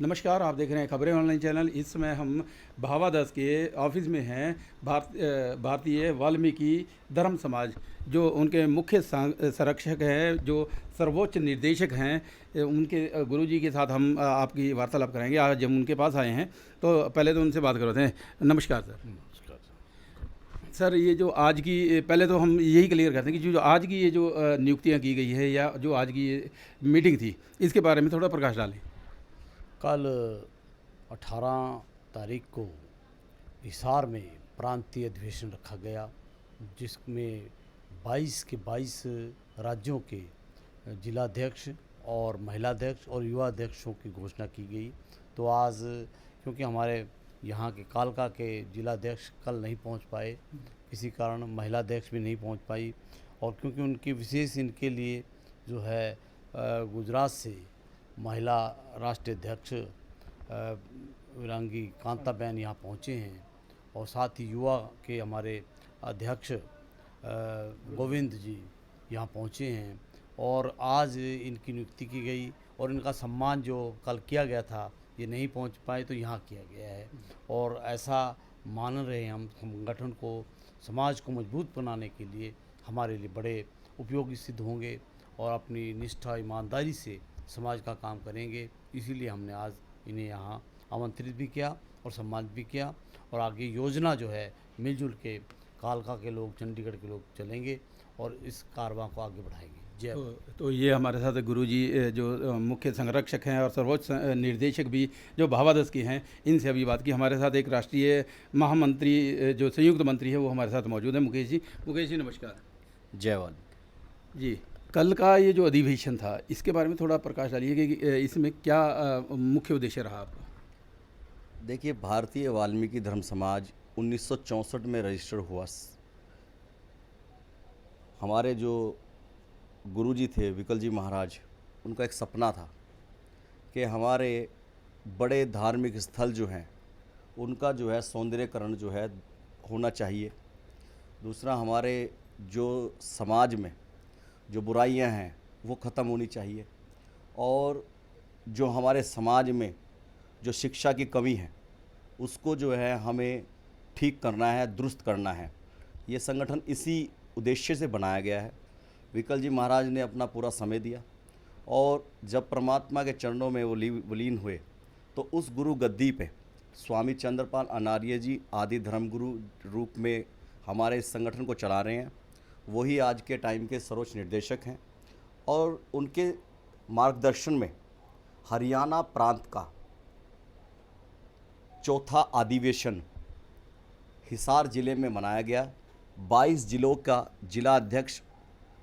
नमस्कार, आप देख रहे हैं खबरें ऑनलाइन चैनल। इस समय हम भावादस के ऑफिस में हैं। भारतीय वाल्मीकि धर्म समाज जो उनके मुख्य संरक्षक हैं, जो सर्वोच्च निर्देशक हैं, उनके गुरुजी के साथ हम आपकी वार्तालाप कराएंगे। आज हम उनके पास आए हैं, तो पहले तो उनसे बात करते हैं। नमस्कार सर। नमस्कार। सर, ये जो आज की, पहले तो हम यही क्लियर करते हैं कि जो आज की ये जो नियुक्तियाँ की गई है, या जो आज की ये मीटिंग थी, इसके बारे में थोड़ा प्रकाश डालें। कल 18 तारीख को हिसार में प्रांतीय अधिवेशन रखा गया, जिसमें 22 के 22 राज्यों के जिलाध्यक्ष और महिलाध्यक्ष और युवा अध्यक्षों की घोषणा की गई। तो आज क्योंकि हमारे यहाँ के कालका के जिलाध्यक्ष कल नहीं पहुँच पाए, किसी कारण महिलाध्यक्ष भी नहीं पहुँच पाई, और क्योंकि उनकी विशेष इनके लिए जो है गुजरात से महिला राष्ट्रीय अध्यक्ष वीरांगी कांताबेन यहाँ पहुँचे हैं, और साथ ही युवा के हमारे अध्यक्ष गोविंद जी यहाँ पहुँचे हैं, और आज इनकी नियुक्ति की गई। और इनका सम्मान जो कल किया गया था, ये नहीं पहुँच पाए तो यहाँ किया गया है। और ऐसा मान रहे हैं हम संगठन को, समाज को मजबूत बनाने के लिए हमारे लिए बड़े उपयोगी सिद्ध होंगे, और अपनी निष्ठा ईमानदारी से समाज का काम करेंगे। इसीलिए हमने आज इन्हें यहाँ आमंत्रित भी किया और सम्मानित भी किया। और आगे योजना जो है मिलजुल के कालका के लोग, चंडीगढ़ के लोग चलेंगे और इस कारवां को आगे बढ़ाएंगे। जय। तो ये हमारे साथ गुरुजी जो मुख्य संरक्षक हैं और सर्वोच्च निर्देशक भी जो भावादस के हैं, इनसे अभी बात की। हमारे साथ एक राष्ट्रीय महामंत्री जो संयुक्त मंत्री है, वो हमारे साथ मौजूद है, मुकेश जी। मुकेश जी नमस्कार। जय वाल जी, कल का ये जो अधिवेशन था, इसके बारे में थोड़ा प्रकाश डालिए कि इसमें क्या मुख्य उद्देश्य रहा आपका। देखिए, भारतीय वाल्मीकि धर्म समाज 1964 में रजिस्टर हुआ। हमारे जो गुरुजी थे विकल जी महाराज, उनका एक सपना था कि हमारे बड़े धार्मिक स्थल जो हैं उनका जो है सौंदर्यकरण जो है होना चाहिए। दूसरा, हमारे जो समाज में जो बुराइयां हैं वो ख़त्म होनी चाहिए, और जो हमारे समाज में जो शिक्षा की कमी है उसको जो है हमें ठीक करना है, दुरुस्त करना है। ये संगठन इसी उद्देश्य से बनाया गया है। विकल जी महाराज ने अपना पूरा समय दिया, और जब परमात्मा के चरणों में वो विलीन हुए, तो उस गुरु गद्दी पे स्वामी चंद्रपाल अनार्य जी आदि धर्मगुरु रूप में हमारे इस संगठन को चला रहे हैं। वही आज के टाइम के सर्वोच्च निर्देशक हैं, और उनके मार्गदर्शन में हरियाणा प्रांत का चौथा अधिवेशन हिसार ज़िले में मनाया गया। 22 जिलों का जिला अध्यक्ष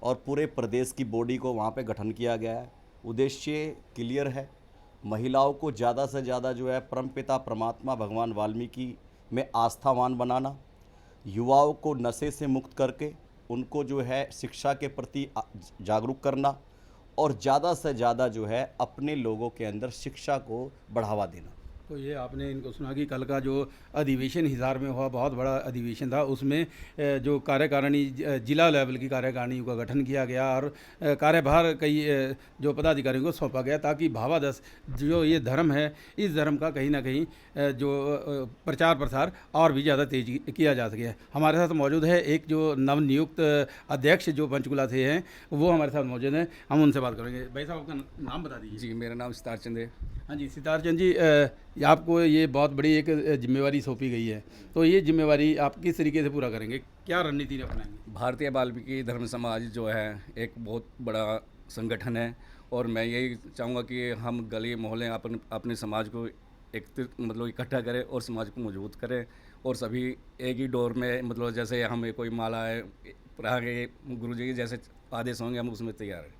और पूरे प्रदेश की बॉडी को वहाँ पे गठन किया गया है। उद्देश्य क्लियर है, महिलाओं को ज़्यादा से ज़्यादा जो है परमपिता परमात्मा भगवान वाल्मीकि में आस्थावान बनाना, युवाओं को नशे से मुक्त करके उनको जो है शिक्षा के प्रति जागरूक करना, और ज़्यादा से ज़्यादा जो है अपने लोगों के अंदर शिक्षा को बढ़ावा देना। तो ये आपने इनको सुना कि कल का जो अधिवेशन हिसार में हुआ, बहुत बड़ा अधिवेशन था। उसमें जो कार्यकारिणी, जिला लेवल की कार्यकारिणी का गठन किया गया, और कार्यभार कई जो पदाधिकारियों को सौंपा गया, ताकि भावादस जो ये धर्म है, इस धर्म का कहीं ना कहीं जो प्रचार प्रसार और भी ज़्यादा तेज किया जा सके। हमारे साथ मौजूद है एक जो नवनियुक्त अध्यक्ष जो पंचकुला से हैं, वो हमारे साथ मौजूद हैं। हम उनसे बात करेंगे। भाई साहब, आपका नाम बता दीजिए। जी, मेरा नाम सितार चंद है। हाँ जी, सितार चंद जी, आपको ये बहुत बड़ी एक जिम्मेवारी सौंपी गई है, तो ये जिम्मेवारी आप किस तरीके से पूरा करेंगे, क्या रणनीति अपनाएंगे। भारतीय वाल्मीकि धर्म समाज जो है एक बहुत बड़ा संगठन है, और मैं यही चाहूँगा कि हम गली मोहल्ले अपने समाज को मतलब इकट्ठा करें और समाज को मजबूत करें, और सभी एक ही डोर में, मतलब जैसे हमें कोई माला है आगे गुरु जी के जैसे आदेश होंगे, हम उसमें तैयार हैं।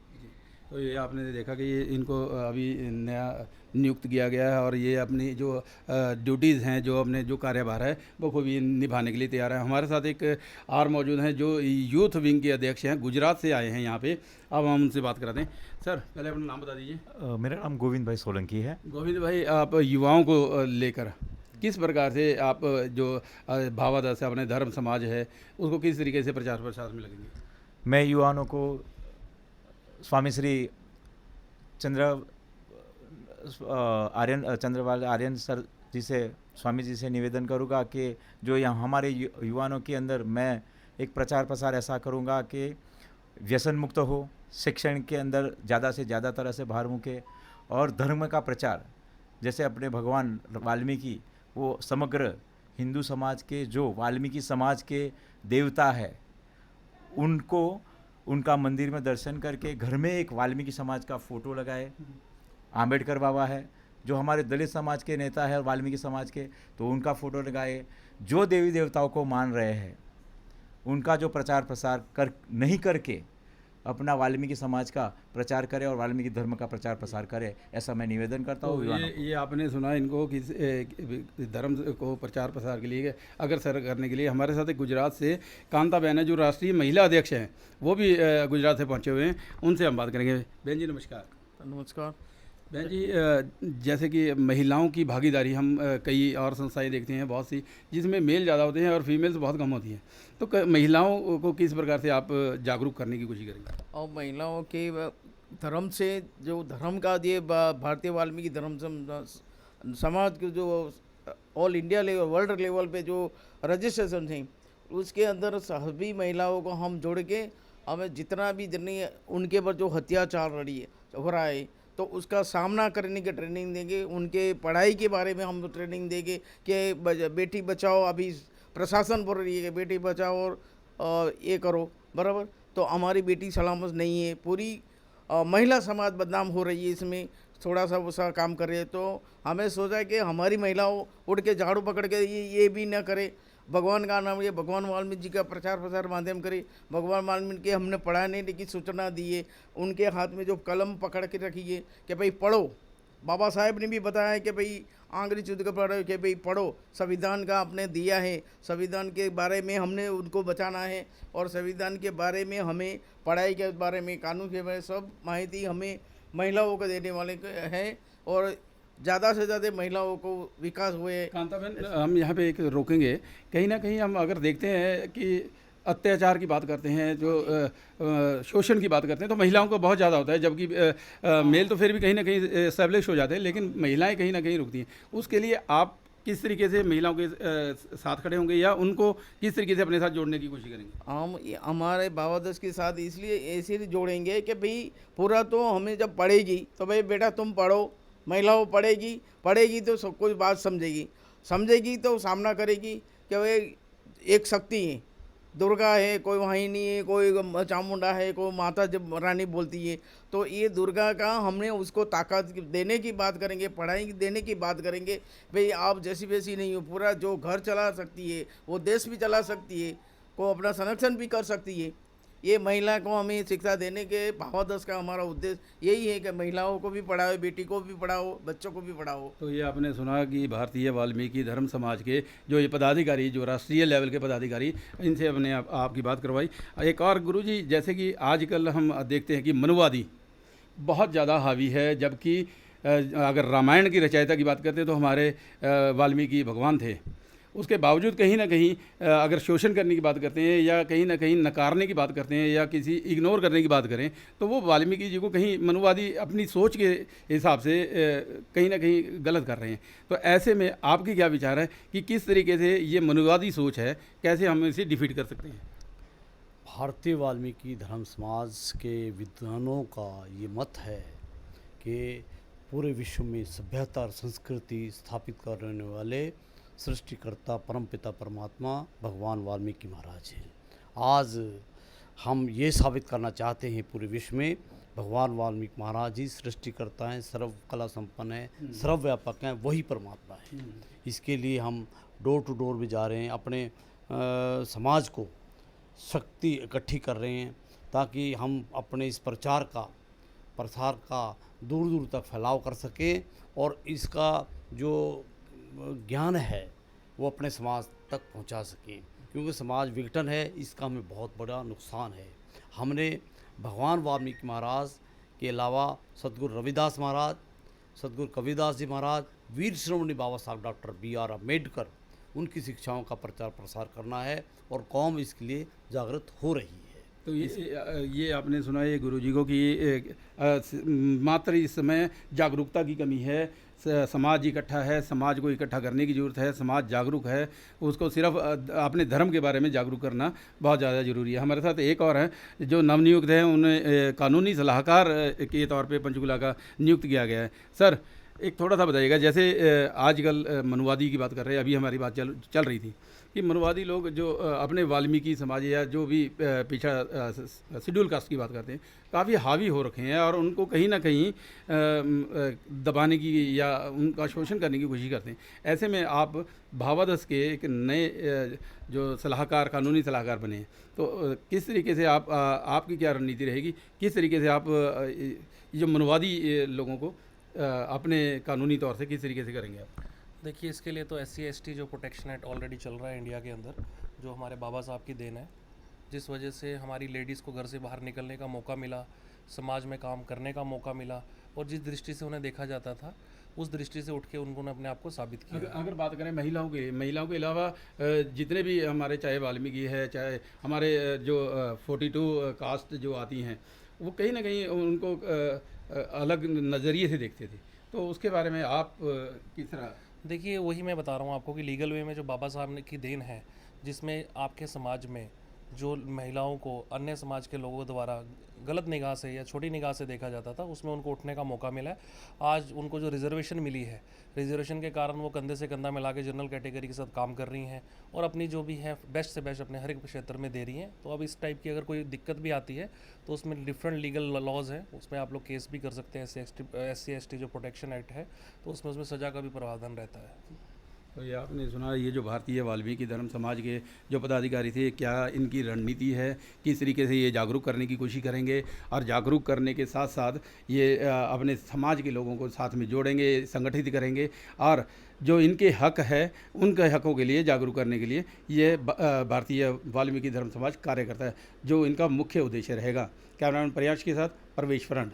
तो ये आपने देखा कि ये इनको अभी नया नियुक्त किया गया है, और ये अपनी जो ड्यूटीज़ हैं, जो अपने जो कार्यभार है, वो खूबी निभाने के लिए तैयार है। हमारे साथ एक और मौजूद हैं जो यूथ विंग के अध्यक्ष हैं, गुजरात से आए हैं यहाँ पे। अब हम उनसे बात कराते हैं। सर, पहले अपना नाम बता दीजिए। मेरा नाम गोविंद भाई सोलंकी है। गोविंद भाई, आप युवाओं को लेकर किस प्रकार से आप जो भावादस है, अपने धर्म समाज है, उसको किस तरीके से प्रचार प्रसार में लगेंगे। मैं युवाओं को स्वामी श्री चंद्र आर्यन चंद्रपाल आर्यन सर जी से, स्वामी जी से निवेदन करूँगा कि जो यहाँ हमारे युवाओं के अंदर मैं एक प्रचार प्रसार ऐसा करूँगा कि व्यसन मुक्त हो, शिक्षण के अंदर ज़्यादा से ज़्यादा तरह से भार मूके, और धर्म का प्रचार, जैसे अपने भगवान वाल्मीकि वो समग्र हिंदू समाज के, जो वाल्मीकि समाज के देवता है, उनको उनका मंदिर में दर्शन करके घर में एक वाल्मीकि समाज का फ़ोटो लगाए। आम्बेडकर बाबा है जो हमारे दलित समाज के नेता है और वाल्मीकि समाज के, तो उनका फ़ोटो लगाए। जो देवी देवताओं को मान रहे हैं उनका जो प्रचार प्रसार नहीं करके अपना वाल्मीकि समाज का प्रचार करे और वाल्मीकि धर्म का प्रचार प्रसार करे, ऐसा मैं निवेदन करता हूँ। तो ये आपने सुना इनको कि धर्म को प्रचार प्रसार के लिए अग्रसर करने के लिए हमारे साथ एक गुजरात से कांता बहन है जो राष्ट्रीय महिला अध्यक्ष हैं, वो भी गुजरात से पहुँचे हुए हैं, उनसे हम बात करेंगे। बहन जी नमस्कार। नमस्कार। बहन जी, जैसे कि महिलाओं की भागीदारी हम कई और संस्थाएं देखते हैं बहुत सी, जिसमें मेल ज़्यादा होते हैं और फीमेल्स बहुत कम होती हैं, तो महिलाओं को किस प्रकार से आप जागरूक करने की कोशिश करेंगे? और महिलाओं के धर्म से, जो धर्म का ये भारतीय वाल्मीकि धर्म समाज के जो all India level, world level पे जो रजिस्ट्रेशन है, उसके अंदर सभी महिलाओं को हम जोड़ के हमें जितना भी उनके पर जो अत्याचार हो रहा है तो उसका सामना करने की ट्रेनिंग देंगे। उनके पढ़ाई के बारे में हम ट्रेनिंग देंगे कि बेटी बचाओ, अभी प्रशासन बोल रही है कि बेटी बचाओ और ये करो, बराबर, तो हमारी बेटी सलामत नहीं है। पूरी महिला समाज बदनाम हो रही है, इसमें थोड़ा सा वसा काम कर रही है। तो हमें सोचा कि हमारी महिलाओं उठ के झाड़ू पकड़ के ये भी ना करे, भगवान का नाम, ये भगवान वाल्मीकि जी का प्रचार प्रसार माध्यम करे। भगवान वाल्मीकि के हमने पढ़ा नहीं लेकिन सूचना दी है, उनके हाथ में जो कलम पकड़ के रखी है कि भाई पढ़ो। बाबा साहेब ने भी बताया है कि भाई आंग्री चुद का पढ़ो, कि भाई पढ़ो, संविधान का आपने दिया है, संविधान के बारे में हमने उनको बचाना है और संविधान के बारे में हमें पढ़ाई के बारे में, कानून के बारे में सब माहिती हमें महिलाओं को देने वाले हैं और ज़्यादा से ज़्यादा महिलाओं को विकास हुए। कांता बहन, हम यहाँ पे एक रोकेंगे, कहीं ना कहीं हम अगर देखते हैं कि अत्याचार की बात करते हैं, जो शोषण की बात करते हैं, तो महिलाओं को बहुत ज़्यादा होता है, जबकि मेल तो फिर भी कहीं ना कहीं एस्टेब्लिश हो जाते हैं, लेकिन महिलाएं कहीं ना कहीं रुकती हैं। उसके लिए आप किस तरीके से महिलाओं के साथ खड़े होंगे या उनको किस तरीके से अपने साथ जोड़ने की कोशिश करेंगे? हम हमारे बाबादस के साथ इसलिए ऐसे जोड़ेंगे कि भाई पूरा तो हमें जब पढ़ेगी तो भाई बेटा तुम पढ़ो, महिलाओं पढ़ेगी तो सब कुछ बात समझेगी तो सामना करेगी कि भाई एक शक्ति है, दुर्गा है, कोई वाहिनी है, कोई चामुंडा है, कोई माता जब रानी बोलती है, तो ये दुर्गा का हमने उसको ताकत देने की बात करेंगे, पढ़ाई देने की बात करेंगे। भाई आप जैसी वैसी नहीं हो, पूरा जो घर चला सकती है वो देश भी चला सकती है, को अपना संरक्षण भी कर सकती है। ये महिला को हमें शिक्षा देने के भावादश का हमारा उद्देश्य यही है कि महिलाओं को भी पढ़ाओ, बेटी को भी पढ़ाओ, बच्चों को भी पढ़ाओ। तो ये आपने सुना कि भारतीय वाल्मीकि धर्म समाज के जो ये पदाधिकारी, जो राष्ट्रीय लेवल के पदाधिकारी, इनसे हमने आपकी बात करवाई। एक और गुरुजी, जैसे कि आजकल हम देखते हैं कि मनुवादी बहुत ज़्यादा हावी है, जबकि अगर रामायण की रचयिता की बात करते हैं तो हमारे वाल्मीकि भगवान थे। उसके बावजूद कहीं ना कहीं अगर शोषण करने की बात करते हैं या कहीं ना कहीं नकारने की बात करते हैं या किसी इग्नोर करने की बात करें, तो वो वाल्मीकि जी को कहीं मनुवादी अपनी सोच के हिसाब से कहीं ना कहीं गलत कर रहे हैं। तो ऐसे में आपकी क्या विचार है कि किस तरीके से ये मनुवादी सोच है, कैसे हम इसे डिफीट कर सकते हैं? भारतीय वाल्मीकि धर्म समाज के विद्वानों का ये मत है कि पूरे विश्व में सभ्यता और संस्कृति स्थापित करने वाले सृष्टिकर्ता परमपिता परमात्मा भगवान वाल्मीकि महाराज हैं। आज हम ये साबित करना चाहते हैं पूरे विश्व में भगवान वाल्मीकि महाराज ही सृष्टिकर्ता हैं, सर्व कला संपन्न हैं, सर्वव्यापक हैं, वही परमात्मा है। इसके लिए हम डोर टू डोर भी जा रहे हैं, अपने समाज को शक्ति इकट्ठी कर रहे हैं ताकि हम अपने इस प्रसार का दूर दूर तक फैलाव कर सकें और इसका जो ज्ञान है वो अपने समाज तक पहुंचा सकें, क्योंकि समाज विघटन है, इसका हमें बहुत बड़ा नुकसान है। हमने भगवान वाल्मीकि महाराज के अलावा सतगुरु रविदास महाराज, सतगुरु कबीरदास जी महाराज, वीर श्रोमणी बाबा साहब डॉक्टर B.R. अम्बेडकर, उनकी शिक्षाओं का प्रचार प्रसार करना है और कौम इसके लिए जागृत हो रही है। तो ये आपने सुना है गुरुजी को कि मात्र इस समय जागरूकता की कमी है, समाज इकट्ठा है, समाज को इकट्ठा करने की ज़रूरत है, समाज जागरूक है, उसको सिर्फ अपने धर्म के बारे में जागरूक करना बहुत ज़्यादा ज़रूरी है। हमारे साथ एक और हैं जो नवनियुक्त हैं, उन्हें कानूनी सलाहकार के तौर पे पंचकुला का नियुक्त किया गया है। सर, एक थोड़ा सा बताइएगा, जैसे आजकल मनुवादी की बात कर रहे हैं, अभी हमारी बात चल रही थी कि मनुवादी लोग जो अपने वाल्मीकि समाज या जो भी पिछड़ा शेड्यूल कास्ट की बात करते हैं, काफ़ी हावी हो रखे हैं और उनको कहीं ना कहीं दबाने की या उनका शोषण करने की कोशिश करते हैं। ऐसे में आप भावादस के एक नए जो सलाहकार, कानूनी सलाहकार बने हैं, तो किस तरीके से आपकी क्या रणनीति रहेगी, किस तरीके से आप ये जो मनुवादी लोगों को अपने कानूनी तौर से किस तरीके से करेंगे आप? देखिए, इसके लिए तो SC/ST जो प्रोटेक्शन एक्ट ऑलरेडी चल रहा है इंडिया के अंदर, जो हमारे बाबा साहब की देन है, जिस वजह से हमारी लेडीज़ को घर से बाहर निकलने का मौका मिला, समाज में काम करने का मौका मिला, और जिस दृष्टि से उन्हें देखा जाता था उस दृष्टि से उठ के उन्होंने अपने आप को साबित किया। अगर बात करें महिलाओं के अलावा जितने भी हमारे, चाहे वाल्मीकि है, चाहे हमारे जो 42 कास्ट जो आती हैं, वो कहीं ना कहीं उनको अलग नज़रिए से देखते थे, तो उसके बारे में आप किस तरह? देखिए, वही मैं बता रहा हूँ आपको कि लीगल वे में जो बाबा साहब ने की देन है, जिसमें आपके समाज में जो महिलाओं को अन्य समाज के लोगों द्वारा गलत निगाह से या छोटी निगाह से देखा जाता था, उसमें उनको उठने का मौका मिला है। आज उनको जो रिजर्वेशन मिली है, रिजर्वेशन के कारण वो कंधे से कंधा मिला के जनरल कैटेगरी के साथ काम कर रही हैं और अपनी जो भी है बेस्ट से बेस्ट अपने हर एक क्षेत्र में दे रही हैं। तो अब इस टाइप की अगर कोई दिक्कत भी आती है तो उसमें डिफरेंट लीगल लॉज हैं, उसमें आप लोग केस भी कर सकते हैं। SC/ST जो प्रोटेक्शन एक्ट है, तो उसमें सज़ा का भी प्रावधान रहता है। तो ये आपने सुना, ये जो भारतीय वाल्मीकि धर्म समाज के जो पदाधिकारी थे, क्या इनकी रणनीति है, किस तरीके से ये जागरूक करने की कोशिश करेंगे और जागरूक करने के साथ साथ ये अपने समाज के लोगों को साथ में जोड़ेंगे, संगठित करेंगे और जो इनके हक है उनके हकों के लिए जागरूक करने के लिए ये भारतीय वाल्मीकि धर्म समाज कार्य करता है, जो इनका मुख्य उद्देश्य रहेगा। कैमरामैन प्रयास के साथ परवेश फ्रंट।